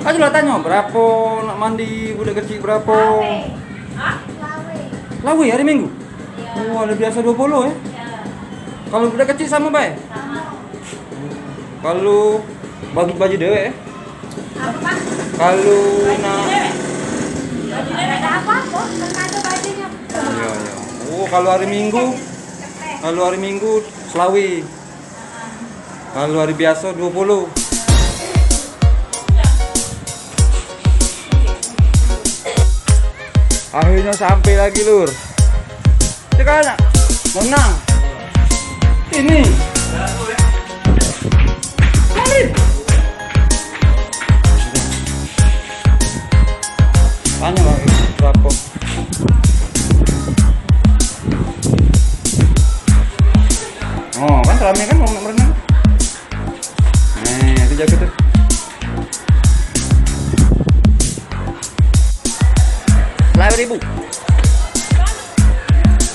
Aja lah tanya berapa nak mandi budak kecil berapa? Lawi hari Minggu. Oh, ada biasa 20 ya. Kalau budak kecil sama baik? Kalau bagi baju dewe ya? Kalau nak ada apa-apa, ada bajunya. iya, iya. Oh, kalau hari Minggu selawi. Kalau hari biasa 20. Akhirnya sampai lagi, Lur. Sekarang menang. Ini. Tanya Bang, berapa? Oh, kan rame kan mau berenang. Nih, itu jago tuh. Rp1.000.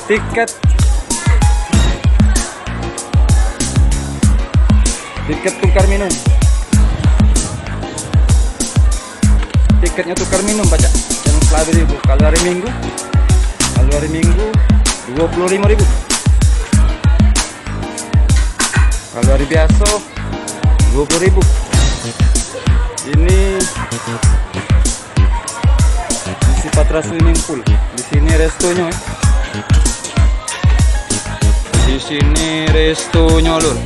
Tiket tukar minum. Tiketnya tukar minum baca. Yang Rp1.000. Kalau hari Minggu 25.000. Kalau hari biasa 20.000. Ini Musi Patra Swimming Pool. Di sini restonya. Di sini restonya, Lur.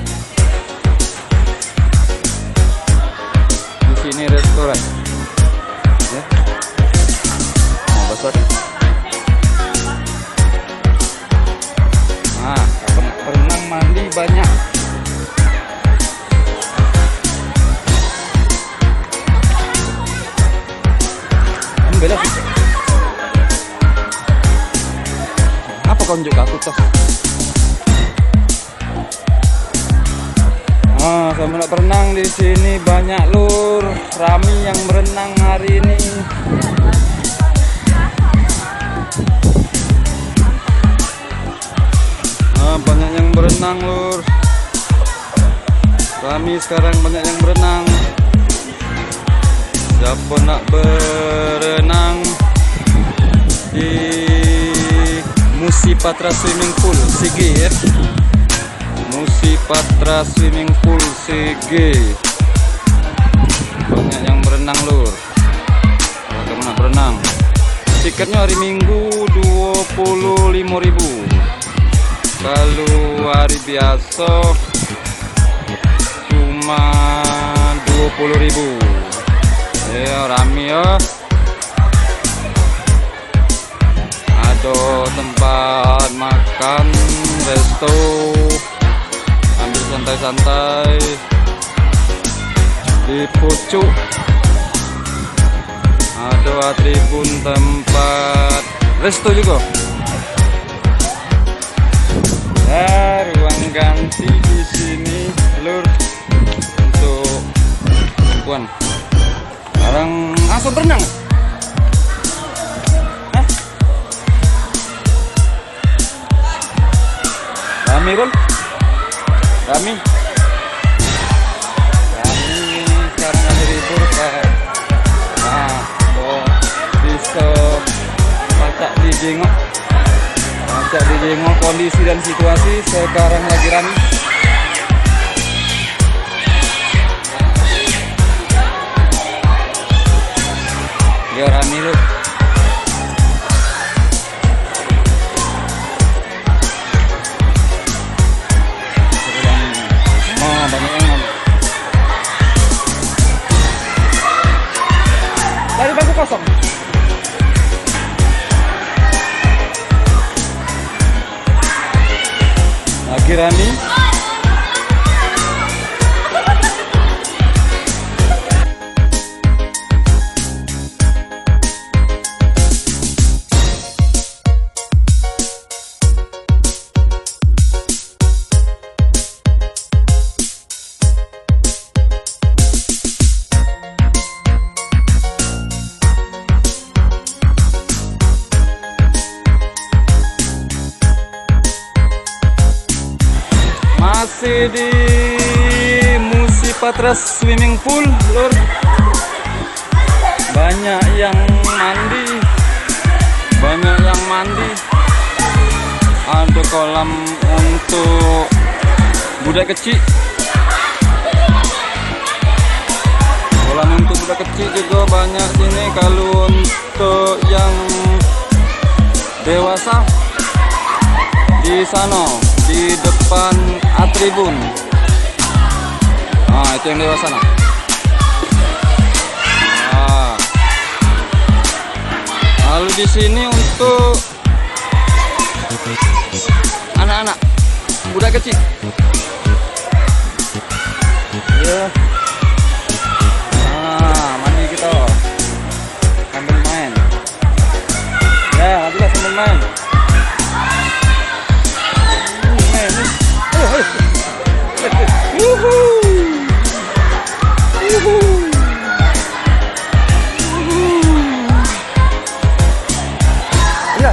Di sini restoran. Ya. Mau basah. Nah, renang mandi banyak. Bela. Apa kau unjuk aku toh? Sama nak berenang di sini banyak, Lur. Rami yang berenang hari ini. Banyak yang berenang, Lur. Rami sekarang banyak yang berenang. Siapa nak berenang di Musi Patra Swimming Pool CG ya? Musi Patra Swimming Pool CG. Banyak yang berenang, Lur. Kalau kamu nak berenang, tiketnya hari Minggu 25.000. Kalau hari biasa cuma 20.000. Ya, rame ya. Ada tempat makan, resto, ambil santai-santai di pucuk. Ada tribun tempat resto juga. Ya, ruang ganti di sini, Lur, untuk perempuan. Sekarang langsung berenang. Hah? Rame kan? Rame sekarang ada libur Pak. Nah, bisa pacak dijengok kondisi dan situasi sekarang lagi rame. Ya rame, Lur. Banyak yang dari bangku kosong. Lagi rame. Masih di Musi Patra Swimming Pool, Lur. banyak yang mandi. Ada kolam untuk budak kecil. Kolam untuk budak kecil juga banyak sini. Kalau untuk yang dewasa di sana di depan atribun. Nah, itu yang dewasa nah. Lalu di sini untuk anak-anak, budak kecil. Ya. Mandi kita sambil main. Ya, nanti sambil main.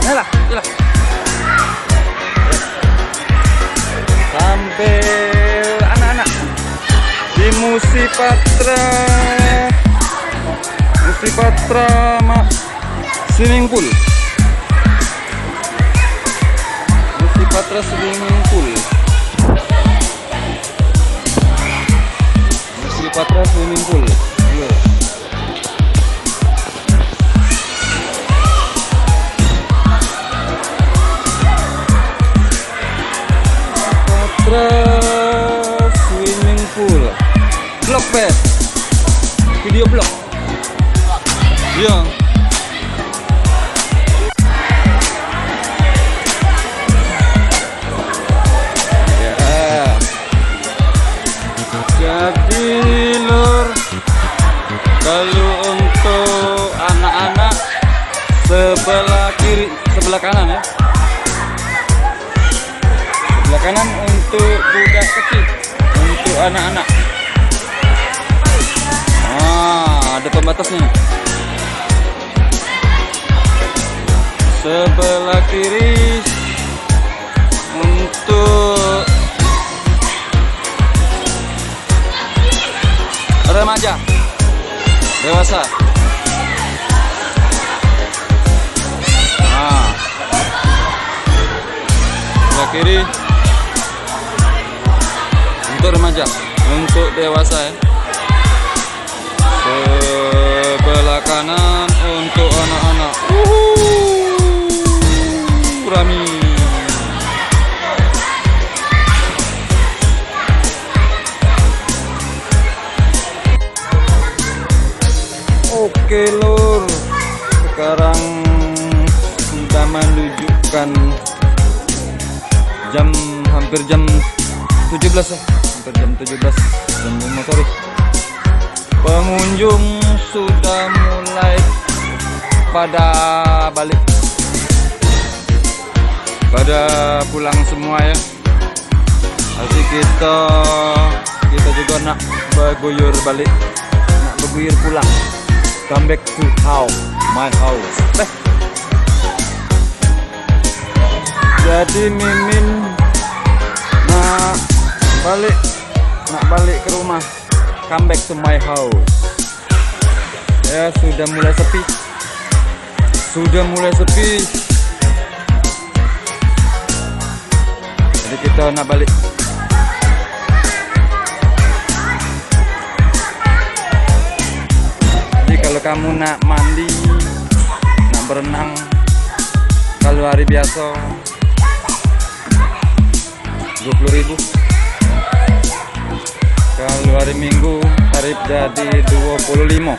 Yalah. Sambil anak-anak di Musipatra swimming pool. Musipatra swimming pool. Musipatra swimming pool. Iya. Swimming pool, blog fest, video blog, ya. Jadi lur, kalau untuk anak-anak sebelah kiri, sebelah kanan ya. Sebelah kanan untuk budak kecil, untuk anak-anak. Ada pembatasnya. Sebelah kiri untuk remaja, dewasa. Sebelah kiri untuk remaja, untuk dewasa ya. Sebelah kanan untuk anak-anak. Rami. Oke lur, sekarang sudah menunjukkan hampir jam 17 ya. Hampir jam 17 jam 5 sore. Pengunjung sudah mulai pada balik, pada pulang semua ya. Jadi kita juga nak berguyur balik, nak berguyur pulang, come back to my house. Jadi Mimin nak balik ke rumah, come back to my house. Ya, sudah mulai sepi. Jadi kita nak balik. Jadi kalau kamu nak mandi, nak berenang, kalau hari biasa 20.000. Kalau hari Minggu tarif jadi 25.